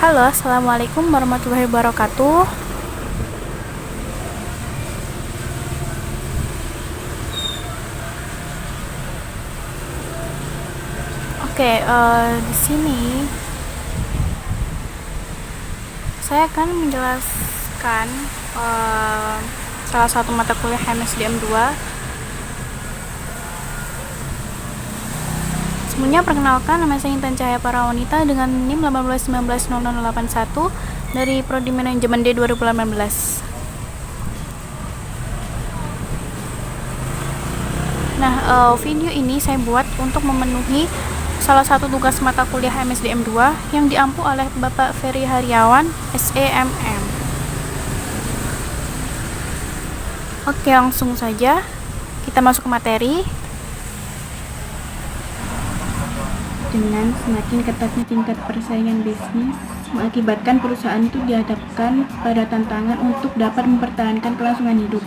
Halo, assalamualaikum warahmatullahi wabarakatuh. Oke, di sini saya akan menjelaskan salah satu mata kuliah MSDM 2. Sebelumnya perkenalkan, nama saya Intan Cahaya Parawanita dengan NIM 18190081 dari Prodi Manajemen D 2018. Video ini saya buat untuk memenuhi salah satu tugas mata kuliah MSDM 2 yang diampu oleh Bapak Ferry Haryawan, SEMM. Oke, langsung saja kita masuk ke materi. Dengan semakin ketatnya tingkat persaingan bisnis, mengakibatkan perusahaan itu dihadapkan pada tantangan untuk dapat mempertahankan kelangsungan hidup.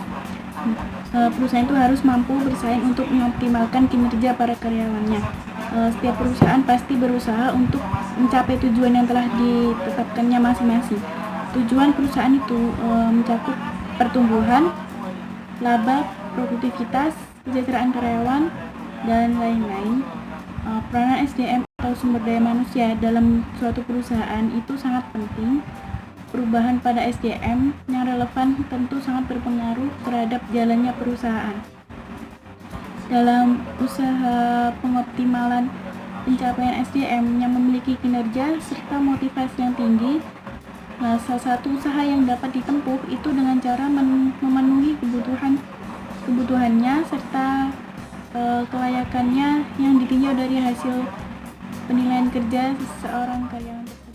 Perusahaan itu harus mampu bersaing untuk mengoptimalkan kinerja para karyawannya. Setiap perusahaan pasti berusaha untuk mencapai tujuan yang telah ditetapkannya masing-masing. Tujuan perusahaan itu mencakup pertumbuhan, laba, produktivitas, kesejahteraan karyawan, dan lain-lain. Peranan SDM atau sumber daya manusia dalam suatu perusahaan itu sangat penting. Perubahan pada SDM yang relevan tentu sangat berpengaruh terhadap jalannya perusahaan. Dalam usaha pengoptimalan pencapaian SDM yang memiliki kinerja serta motivasi yang tinggi, salah satu usaha yang dapat ditempuh itu dengan cara memenuhi kebutuhannya serta kelayakannya yang ditinjau dari hasil penilaian kerja seorang karyawan tersebut.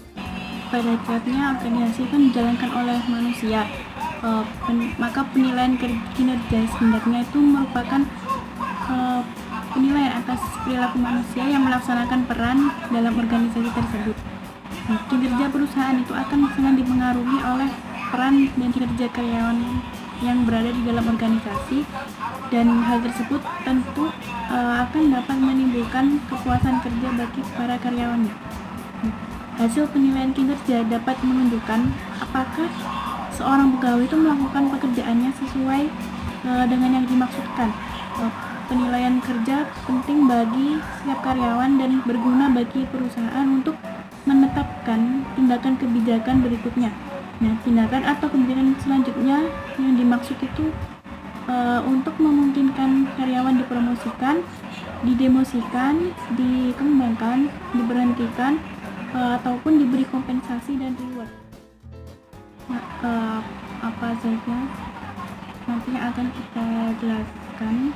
Pada dasarnya organisasi kan dijalankan oleh manusia, maka penilaian kinerja sebenarnya itu merupakan penilaian atas perilaku manusia yang melaksanakan peran dalam organisasi tersebut. Kinerja perusahaan itu akan sangat dipengaruhi oleh peran dan kinerja karyawan yang berada di dalam organisasi, dan hal tersebut tentu akan dapat menimbulkan kepuasan kerja bagi para karyawannya. Hasil penilaian kinerja dapat menunjukkan apakah seorang pegawai itu melakukan pekerjaannya sesuai dengan yang dimaksudkan. Penilaian kerja penting bagi setiap karyawan dan berguna bagi perusahaan untuk menetapkan tindakan kebijakan berikutnya. Tindakan atau kebijakan selanjutnya yang dimaksud itu untuk memungkinkan karyawan dipromosikan, didemosikan, dikembangkan, diberhentikan, ataupun diberi kompensasi dan reward. Apa saja nantinya akan kita jelaskan.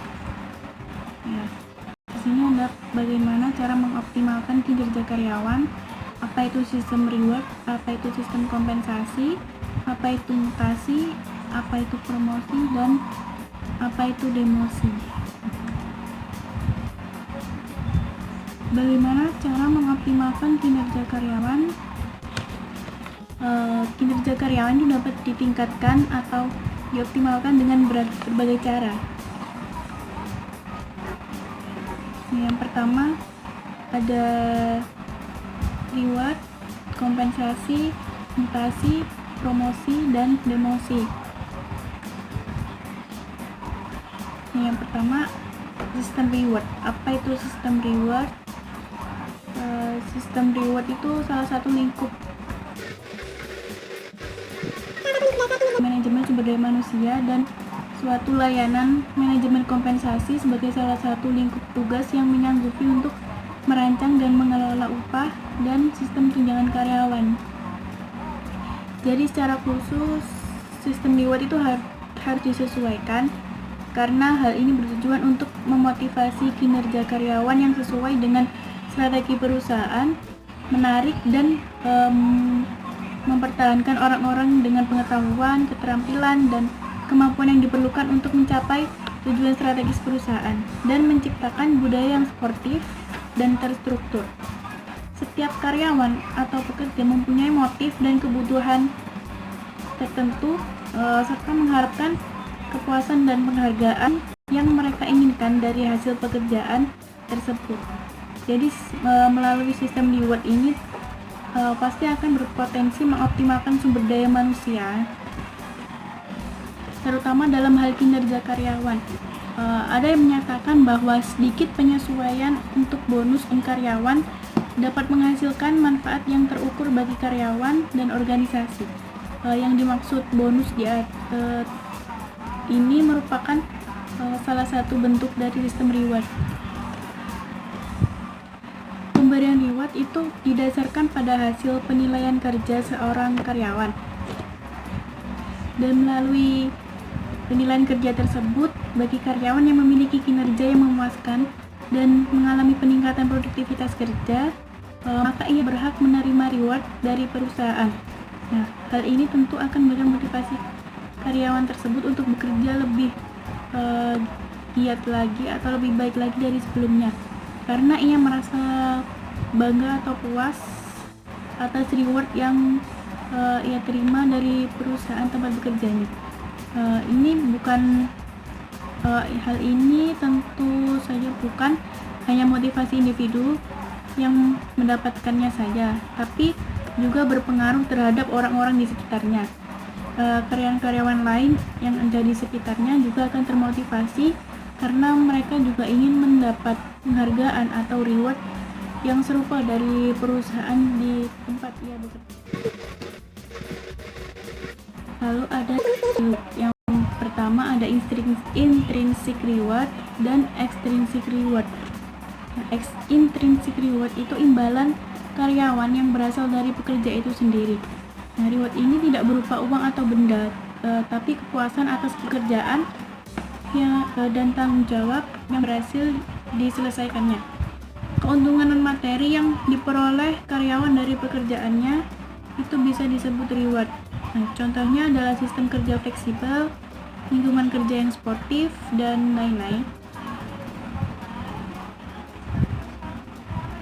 Di sini ada bagaimana cara mengoptimalkan kinerja karyawan, apa itu sistem reward, apa itu sistem kompensasi, apa itu mutasi, apa itu promosi, dan apa itu demosi. Bagaimana cara mengoptimalkan kinerja karyawan? Kinerja karyawan itu dapat ditingkatkan atau dioptimalkan dengan berbagai cara. Yang pertama ada reward, kompensasi, mutasi, promosi, dan demosi. Yang pertama, sistem reward. Apa itu sistem reward? Sistem reward itu salah satu lingkup manajemen sumber daya manusia dan suatu layanan manajemen kompensasi sebagai salah satu lingkup tugas yang menyanggupi untuk merancang dan mengelola upah dan sistem tunjangan karyawan. Jadi secara khusus sistem reward itu harus disesuaikan karena hal ini bertujuan untuk memotivasi kinerja karyawan yang sesuai dengan strategi perusahaan, menarik dan mempertahankan orang-orang dengan pengetahuan, keterampilan, dan kemampuan yang diperlukan untuk mencapai tujuan strategis perusahaan, dan menciptakan budaya yang sportif dan terstruktur. Setiap karyawan atau pekerja mempunyai motif dan kebutuhan tertentu serta mengharapkan kepuasan dan penghargaan yang mereka inginkan dari hasil pekerjaan tersebut. Jadi melalui sistem reward ini pasti akan berpotensi mengoptimalkan sumber daya manusia, terutama dalam hal kinerja karyawan. Ada yang menyatakan bahwa sedikit penyesuaian untuk bonus karyawan dapat menghasilkan manfaat yang terukur bagi karyawan dan organisasi. Yang dimaksud bonus ini merupakan salah satu bentuk dari sistem reward. Pemberian reward itu didasarkan pada hasil penilaian kerja seorang karyawan, dan melalui penilaian kerja tersebut bagi karyawan yang memiliki kinerja yang memuaskan dan mengalami peningkatan produktivitas kerja, maka ia berhak menerima reward dari perusahaan. Nah, hal ini tentu akan memotivasi karyawan tersebut untuk bekerja lebih giat lagi atau lebih baik lagi dari sebelumnya, karena ia merasa bangga atau puas atas reward yang ia terima dari perusahaan tempat bekerjanya. Hal ini tentu saja bukan hanya motivasi individu yang mendapatkannya saja, tapi juga berpengaruh terhadap orang-orang di sekitarnya. Karyawan-karyawan lain yang ada di sekitarnya juga akan termotivasi karena mereka juga ingin mendapat penghargaan atau reward yang serupa dari perusahaan di tempat ia bekerja. Lalu ada yang pertama, ada intrinsic reward dan extrinsic reward. Intrinsic reward itu imbalan karyawan yang berasal dari pekerja itu sendiri. Nah, reward ini tidak berupa uang atau benda, tapi kepuasan atas pekerjaan dan tanggung jawab yang berhasil diselesaikannya. Keuntungan non materi yang diperoleh karyawan dari pekerjaannya itu bisa disebut reward. Nah, contohnya adalah sistem kerja fleksibel, lingkungan kerja yang sportif, dan lain-lain.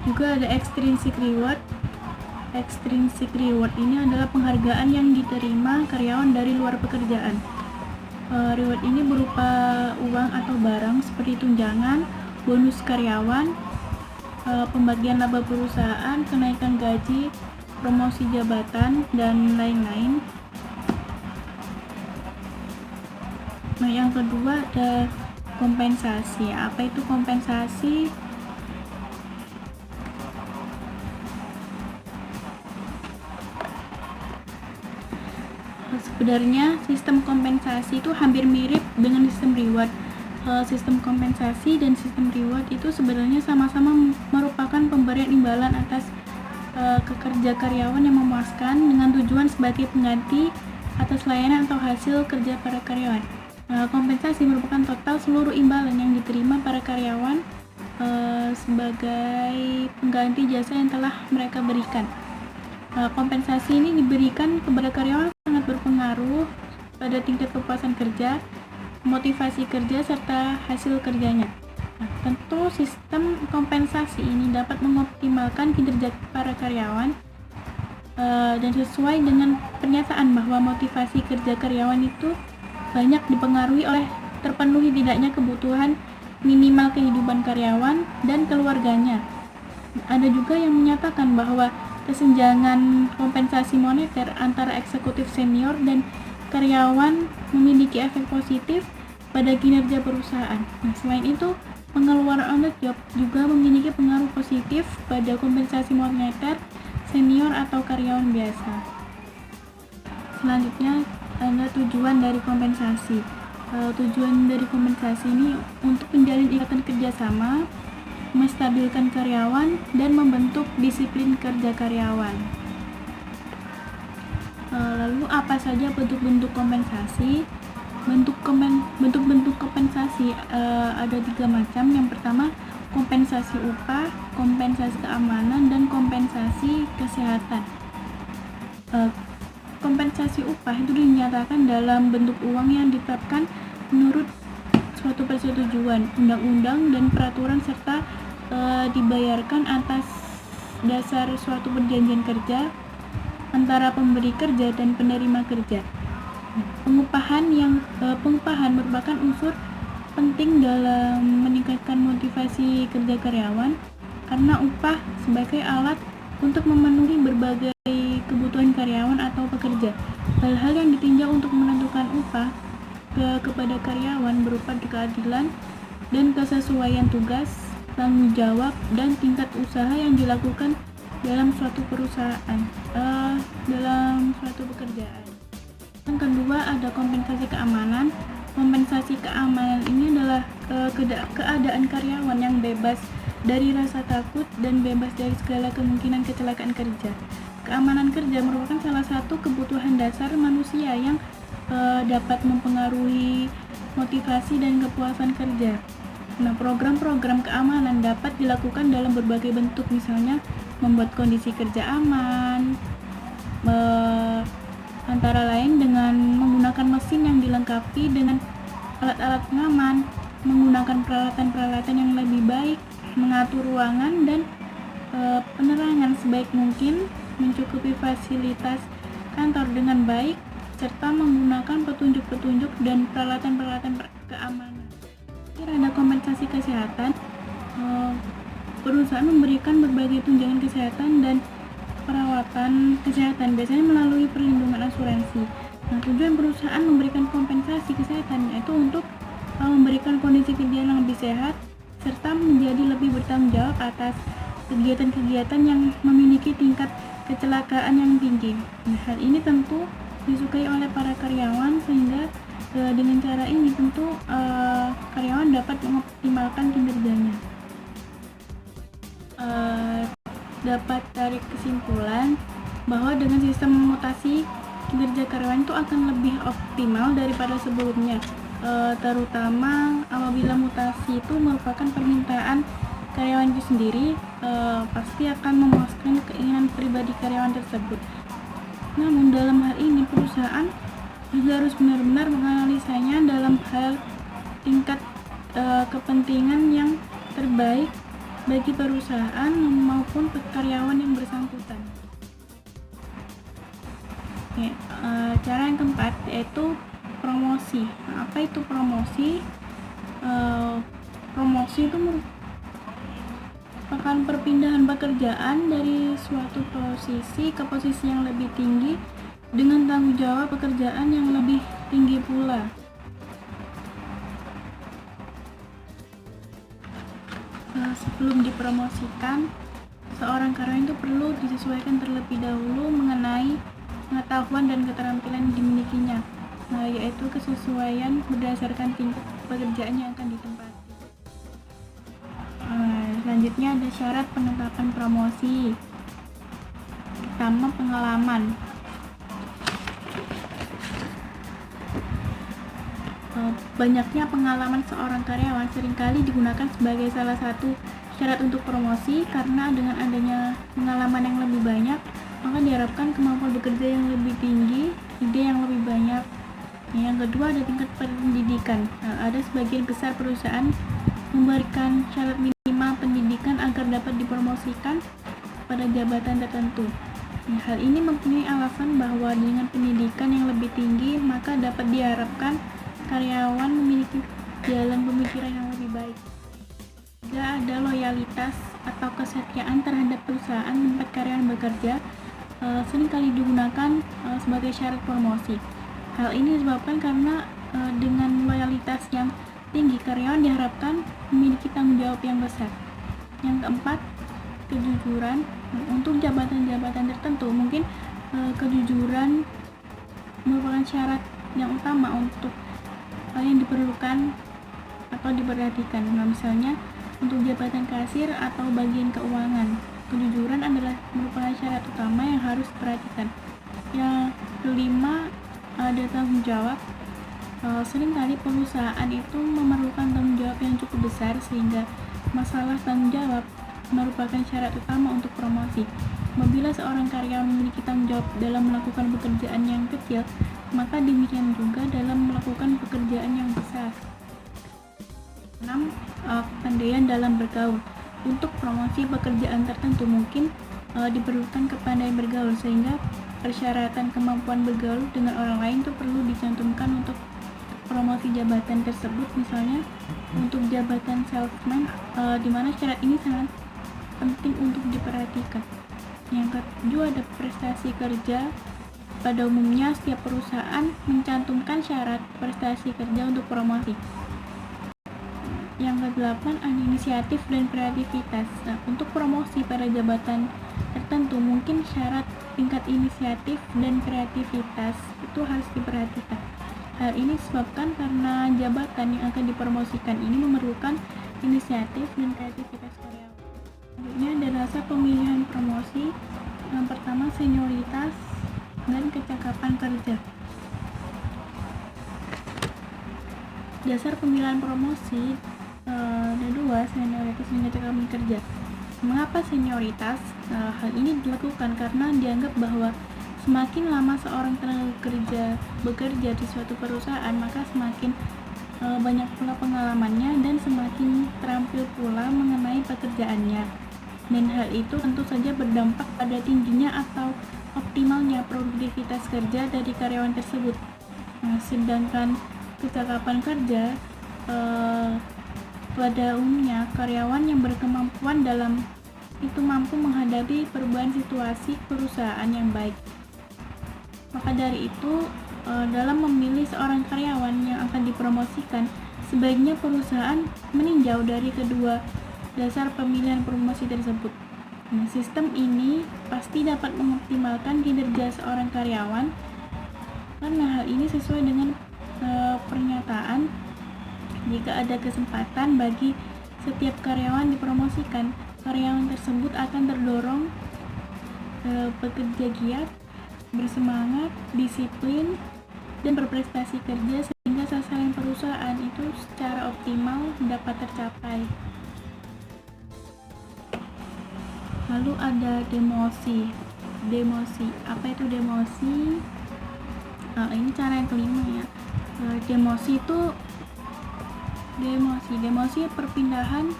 Juga ada extrinsic reward. Extrinsic reward ini adalah penghargaan yang diterima karyawan dari luar pekerjaan. Reward ini berupa uang atau barang seperti tunjangan, bonus karyawan, pembagian laba perusahaan, kenaikan gaji, promosi jabatan, dan lain-lain. Nah, yang kedua ada kompensasi. Apa itu kompensasi? Sebenarnya sistem kompensasi itu hampir mirip dengan sistem reward. Sistem kompensasi dan sistem reward itu sebenarnya sama-sama merupakan pemberian imbalan atas kerja karyawan yang memuaskan dengan tujuan sebagai pengganti atas layanan atau hasil kerja para karyawan. Kompensasi merupakan total seluruh imbalan yang diterima para karyawan sebagai pengganti jasa yang telah mereka berikan. Kompensasi ini diberikan kepada karyawan sangat berpengaruh pada tingkat kepuasan kerja, motivasi kerja, serta hasil kerjanya. Nah, tentu sistem kompensasi ini dapat mengoptimalkan kinerja para karyawan dan sesuai dengan pernyataan bahwa motivasi kerja karyawan itu banyak dipengaruhi oleh terpenuhi tidaknya kebutuhan minimal kehidupan karyawan dan keluarganya. Ada juga yang menyatakan bahwa kesenjangan kompensasi moneter antara eksekutif senior dan karyawan memiliki efek positif pada kinerja perusahaan. Nah, selain itu, pengeluaran on the job juga memiliki pengaruh positif pada kompensasi moneter senior atau karyawan biasa. Selanjutnya ada tujuan dari kompensasi. Tujuan dari kompensasi ini untuk menjalin ikatan kerjasama, menstabilkan karyawan, dan membentuk disiplin kerja karyawan. Lalu apa saja bentuk-bentuk kompensasi? Bentuk-bentuk kompensasi ada 3 macam. Yang pertama, kompensasi upah, kompensasi keamanan, dan kompensasi kesehatan. Kompensasi upah itu dinyatakan dalam bentuk uang yang ditetapkan menurut suatu persetujuan, undang-undang, dan peraturan, serta dibayarkan atas dasar suatu perjanjian kerja antara pemberi kerja dan penerima kerja. Pengupahan merupakan unsur penting dalam meningkatkan motivasi kerja karyawan, karena upah sebagai alat untuk memenuhi berbagai kebutuhan karyawan atau pekerja. Hal-hal yang ditinjau untuk menentukan upah kepada karyawan berupa keadilan dan kesesuaian tugas, tanggung jawab, dan tingkat usaha yang dilakukan dalam suatu perusahaan, dalam suatu pekerjaan. Yang kedua ada kompensasi keamanan. Kompensasi keamanan ini adalah keadaan karyawan yang bebas dari rasa takut dan bebas dari segala kemungkinan kecelakaan kerja. Keamanan kerja merupakan salah satu kebutuhan dasar manusia yang dapat mempengaruhi motivasi dan kepuasan kerja. Nah, program-program keamanan dapat dilakukan dalam berbagai bentuk, misalnya membuat kondisi kerja aman, antara lain dengan menggunakan mesin yang dilengkapi dengan alat-alat pengaman, menggunakan peralatan-peralatan yang lebih baik, mengatur ruangan dan penerangan sebaik mungkin, mencukupi fasilitas kantor dengan baik, serta menggunakan petunjuk-petunjuk dan peralatan-peralatan keamanan. Ada kompensasi kesehatan. Perusahaan memberikan berbagai tunjangan kesehatan dan perawatan kesehatan, biasanya melalui perlindungan asuransi. Nah, tujuan perusahaan memberikan kompensasi kesehatan yaitu untuk memberikan kondisi kerja yang lebih sehat, serta menjadi lebih bertanggung jawab atas kegiatan-kegiatan yang memiliki tingkat kecelakaan yang tinggi. Nah, hal ini tentu disukai oleh para karyawan, sehingga dengan cara ini tentu karyawan dapat mengoptimalkan kinerjanya. Dapat tarik kesimpulan bahwa dengan sistem mutasi kinerja karyawan itu akan lebih optimal daripada sebelumnya, terutama apabila mutasi itu merupakan permintaan karyawan itu sendiri, pasti akan memuaskan keinginan pribadi karyawan tersebut. Namun dalam hal ini perusahaan juga harus benar-benar menganalisanya dalam hal tingkat kepentingan yang terbaik bagi perusahaan maupun karyawan yang bersangkutan. Oke, cara yang keempat yaitu promosi. Nah, apa itu promosi? Promosi itu merupakan perpindahan pekerjaan dari suatu posisi ke posisi yang lebih tinggi dengan tanggung jawab pekerjaan yang lebih tinggi pula. Sebelum dipromosikan, seorang karyawan itu perlu disesuaikan terlebih dahulu mengenai pengetahuan dan keterampilan yang dimilikinya, yaitu kesesuaian berdasarkan tingkat pekerjaan yang akan ditempati. Selanjutnya ada syarat penetapan promosi. Pertama, pengalaman. Banyaknya pengalaman seorang karyawan seringkali digunakan sebagai salah satu syarat untuk promosi, karena dengan adanya pengalaman yang lebih banyak, maka diharapkan kemampuan bekerja yang lebih tinggi, ide yang lebih banyak. Yang kedua ada tingkat pendidikan. Ada sebagian besar perusahaan memberikan syarat minimal pendidikan agar dapat dipromosikan pada jabatan tertentu. Hal ini mempunyai alasan bahwa dengan pendidikan yang lebih tinggi, maka dapat diharapkan karyawan memiliki jalan pemikiran yang lebih baik. Juga ada loyalitas atau kesetiaan terhadap perusahaan tempat karyawan bekerja, seringkali digunakan sebagai syarat promosi. Hal ini disebabkan karena dengan loyalitas yang tinggi, karyawan diharapkan memiliki tanggung jawab yang besar. Yang keempat, kejujuran. Untuk jabatan-jabatan tertentu, mungkin kejujuran merupakan syarat yang utama untuk yang diperlukan atau diperhatikan. Misalnya untuk jabatan kasir atau bagian keuangan, kejujuran adalah merupakan syarat utama yang harus diperhatikan. Yang kelima, ada tanggung jawab. Seringkali perusahaan itu memerlukan tanggung jawab yang cukup besar, sehingga masalah tanggung jawab merupakan syarat utama untuk promosi. Apabila seorang karyawan memiliki tanggung jawab dalam melakukan pekerjaan yang kecil, maka demikian juga dalam melakukan pekerjaan yang besar. 6. Kepandaian dalam bergaul. Untuk promosi pekerjaan tertentu mungkin diperlukan kepandaian bergaul, sehingga persyaratan kemampuan bergaul dengan orang lain itu perlu dicantumkan untuk promosi jabatan tersebut. Misalnya untuk jabatan salesman, di mana syarat ini sangat penting untuk diperhatikan. Yang ketujuh ada prestasi kerja. Pada umumnya setiap perusahaan mencantumkan syarat prestasi kerja untuk promosi. Yang kedelapan ada inisiatif dan kreativitas. Nah, untuk promosi pada jabatan tertentu mungkin syarat tingkat inisiatif dan kreativitas itu harus diperhatikan. Hal ini disebabkan karena jabatan yang akan dipromosikan ini memerlukan inisiatif dan kreativitas karyawan. Selanjutnya ada dasar pemilihan promosi. Yang pertama senioritas dan kecakapan kerja. Dasar pemilihan promosi ada dua, senioritas dan kecakapan kerja. Mengapa senioritas? Hal ini dilakukan karena dianggap bahwa semakin lama seorang tenaga kerja bekerja di suatu perusahaan, maka semakin banyak pula pengalamannya dan semakin terampil pula mengenai pekerjaannya. Dan hal itu tentu saja berdampak pada tingginya atau optimalnya produktivitas kerja dari karyawan tersebut. Sedangkan kecakapan kerja pada umumnya karyawan yang berkemampuan dalam itu mampu menghadapi perubahan situasi perusahaan yang baik. Maka dari itu, dalam memilih seorang karyawan yang akan dipromosikan, sebaiknya perusahaan meninjau dari kedua dasar pemilihan promosi tersebut. Sistem ini pasti dapat mengoptimalkan kinerja seorang karyawan karena hal ini sesuai dengan pernyataan jika ada kesempatan bagi setiap karyawan dipromosikan, karyawan tersebut akan terdorong bekerja giat, bersemangat, disiplin, dan berprestasi kerja sehingga sasaran perusahaan itu secara optimal dapat tercapai. Lalu ada demosi. Demosi, apa itu demosi? Ini cara yang kelima ya. Demosi perpindahan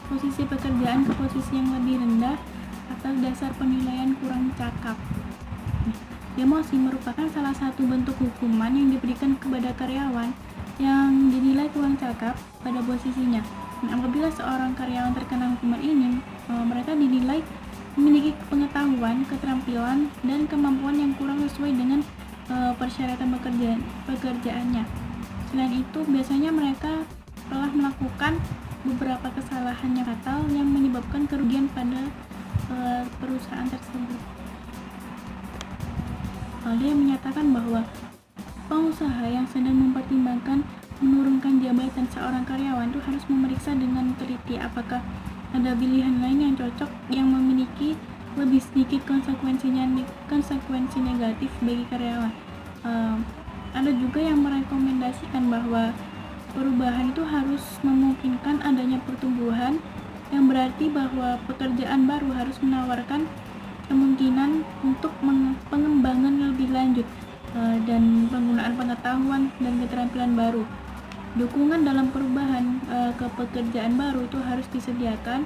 posisi pekerjaan ke posisi yang lebih rendah atas dasar penilaian kurang cakap. Demosi merupakan salah satu bentuk hukuman yang diberikan kepada karyawan yang dinilai kurang cakap pada posisinya. Apabila seorang karyawan terkena hukuman ini, mereka dinilai memiliki pengetahuan, keterampilan, dan kemampuan yang kurang sesuai dengan persyaratan pekerjaannya. Selain itu, biasanya mereka telah melakukan beberapa kesalahan yang fatal yang menyebabkan kerugian pada perusahaan tersebut. Ada yang menyatakan bahwa pengusaha yang sedang mempertimbangkan menurunkan jabatan seorang karyawan itu harus memeriksa dengan teliti apakah ada pilihan lain yang cocok yang memiliki lebih sedikit konsekuensi negatif bagi karyawan. Ada juga yang merekomendasikan bahwa perubahan itu harus memungkinkan adanya pertumbuhan, yang berarti bahwa pekerjaan baru harus menawarkan kemungkinan untuk pengembangan lebih lanjut dan penggunaan pengetahuan dan keterampilan baru. Dukungan dalam perubahan ke pekerjaan baru itu harus disediakan,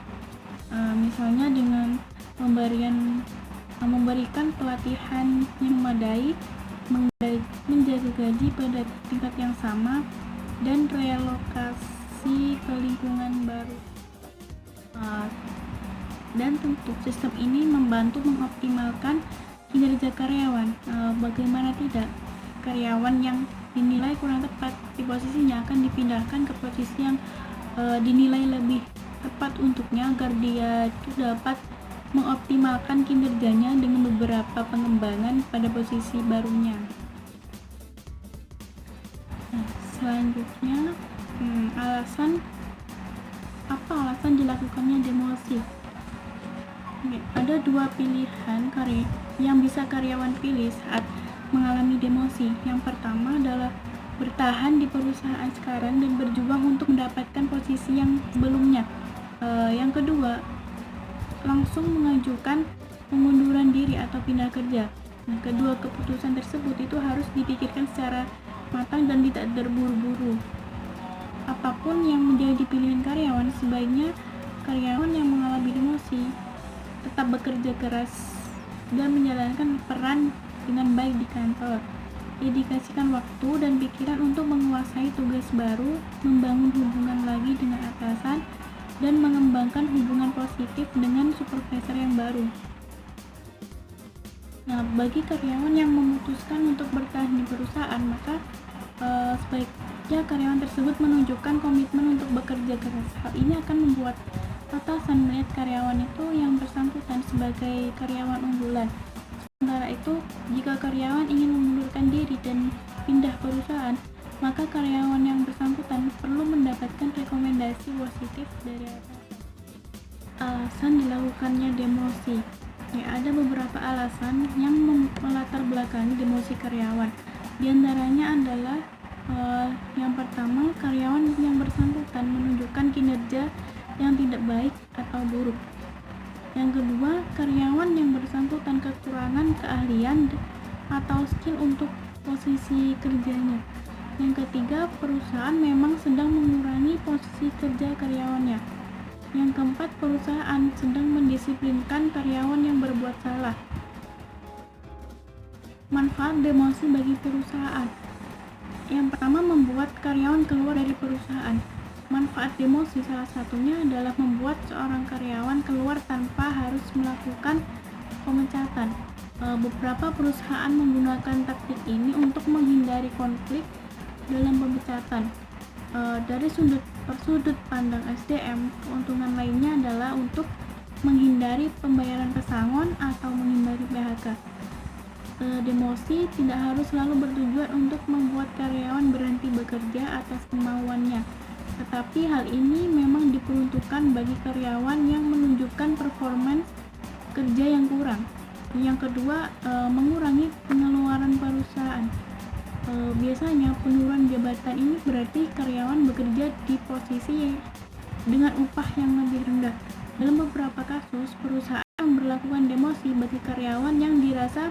misalnya dengan memberikan pelatihan yang memadai, menjaga gaji pada tingkat yang sama, dan relokasi ke lingkungan baru. Dan tentu sistem ini membantu mengoptimalkan kinerja karyawan. Bagaimana tidak, karyawan yang dinilai kurang tepat di posisinya akan dipindahkan ke posisi yang dinilai lebih tepat untuknya agar dia dapat mengoptimalkan kinerjanya dengan beberapa pengembangan pada posisi barunya. Selanjutnya, apa alasan dilakukannya demosi? Ada dua pilihan yang bisa karyawan pilih saat mengalami demosi. Yang pertama adalah bertahan di perusahaan sekarang dan berjuang untuk mendapatkan posisi yang sebelumnya. Yang kedua, langsung mengajukan pengunduran diri atau pindah kerja. Kedua keputusan tersebut itu harus dipikirkan secara matang dan tidak terburu-buru. Apapun yang menjadi pilihan karyawan, sebaiknya karyawan yang mengalami demosi tetap bekerja keras dan menjalankan peran dengan baik di kantor. Dedikasikan waktu dan pikiran untuk menguasai tugas baru, membangun hubungan lagi dengan atasan, dan mengembangkan hubungan positif dengan supervisor yang baru. Nah, bagi karyawan yang memutuskan untuk bertahan di perusahaan, maka sebaiknya karyawan tersebut menunjukkan komitmen untuk bekerja keras. Hal ini akan membuat atasan melihat karyawan itu yang bersangkutan sebagai karyawan unggulan. Sementara itu, jika karyawan ingin mengundurkan diri dan pindah perusahaan, maka karyawan yang bersangkutan perlu mendapatkan rekomendasi positif dari atasan. Alasan dilakukannya demosi. Ya, ada beberapa alasan yang melatar belakangi demosi karyawan. Di antaranya adalah yang pertama, karyawan yang bersangkutan menunjukkan kinerja yang tidak baik atau buruk. Yang kedua, karyawan yang bersangkutan kekurangan keahlian atau skill untuk posisi kerjanya. Yang ketiga, perusahaan memang sedang mengurangi posisi kerja karyawannya. Yang keempat, perusahaan sedang mendisiplinkan karyawan yang berbuat salah. Manfaat demosi bagi perusahaan. Yang pertama, membuat karyawan keluar dari perusahaan. Manfaat demosi salah satunya adalah membuat seorang karyawan keluar tanpa harus melakukan pemecatan. Beberapa perusahaan menggunakan taktik ini untuk menghindari konflik dalam pemecatan. Dari sudut pandang SDM, keuntungan lainnya adalah untuk menghindari pembayaran pesangon atau menghindari PHK. Demosi tidak harus selalu bertujuan untuk membuat karyawan berhenti bekerja atas kemauannya, tetapi hal ini memang diperuntukkan bagi karyawan yang menunjukkan performance kerja yang kurang. Yang kedua, mengurangi pengeluaran perusahaan. Biasanya penurunan jabatan ini berarti karyawan bekerja di posisi dengan upah yang lebih rendah. Dalam beberapa kasus, perusahaan memberlakukan demosi bagi karyawan yang dirasa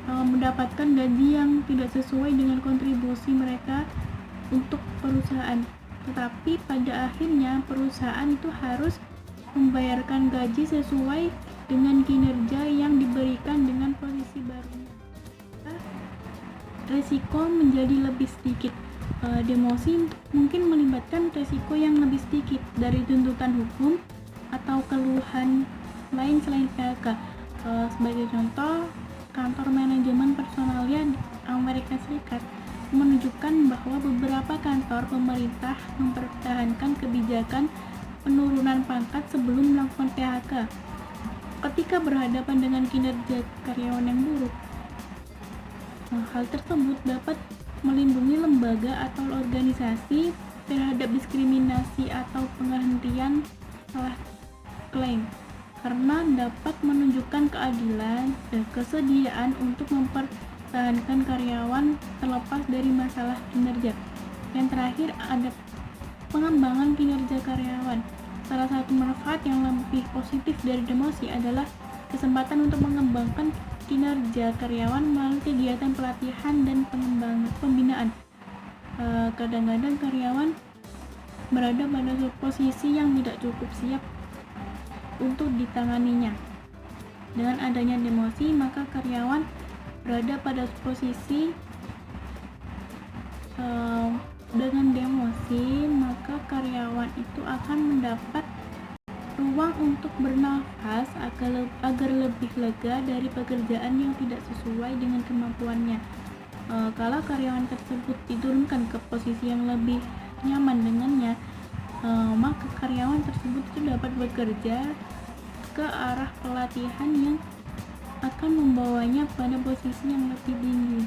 mendapatkan gaji yang tidak sesuai dengan kontribusi mereka untuk perusahaan. Tetapi pada akhirnya perusahaan itu harus membayarkan gaji sesuai dengan kinerja yang diberikan dengan posisi barunya. Resiko menjadi lebih sedikit. Demosi mungkin melibatkan resiko yang lebih sedikit dari tuntutan hukum atau keluhan lain selain PHK. Sebagai contoh, kantor manajemen personalia di Amerika Serikat menunjukkan bahwa beberapa kantor pemerintah mempertahankan kebijakan penurunan pangkat sebelum melakukan PHK. Ketika berhadapan dengan kinerja karyawan yang buruk, hal tersebut dapat melindungi lembaga atau organisasi terhadap diskriminasi atau penghentian salah klaim, karena dapat menunjukkan keadilan dan kesediaan untuk mempertahankan karyawan terlepas dari masalah kinerja. Yang terakhir, ada pengembangan kinerja karyawan. Salah satu manfaat yang lebih positif dari demosi adalah kesempatan untuk mengembangkan kinerja karyawan melalui kegiatan pelatihan dan pembinaan. Kadang-kadang karyawan berada pada posisi yang tidak cukup siap untuk ditanganinya. Dengan adanya demosi, maka karyawan berada pada posisi dengan demosi, maka karyawan itu akan mendapat ruang untuk bernafas agar lebih lega dari pekerjaan yang tidak sesuai dengan kemampuannya. Kalau karyawan tersebut diturunkan ke posisi yang lebih nyaman dengannya, maka karyawan tersebut itu dapat bekerja ke arah pelatihan yang akan membawanya pada posisi yang lebih tinggi.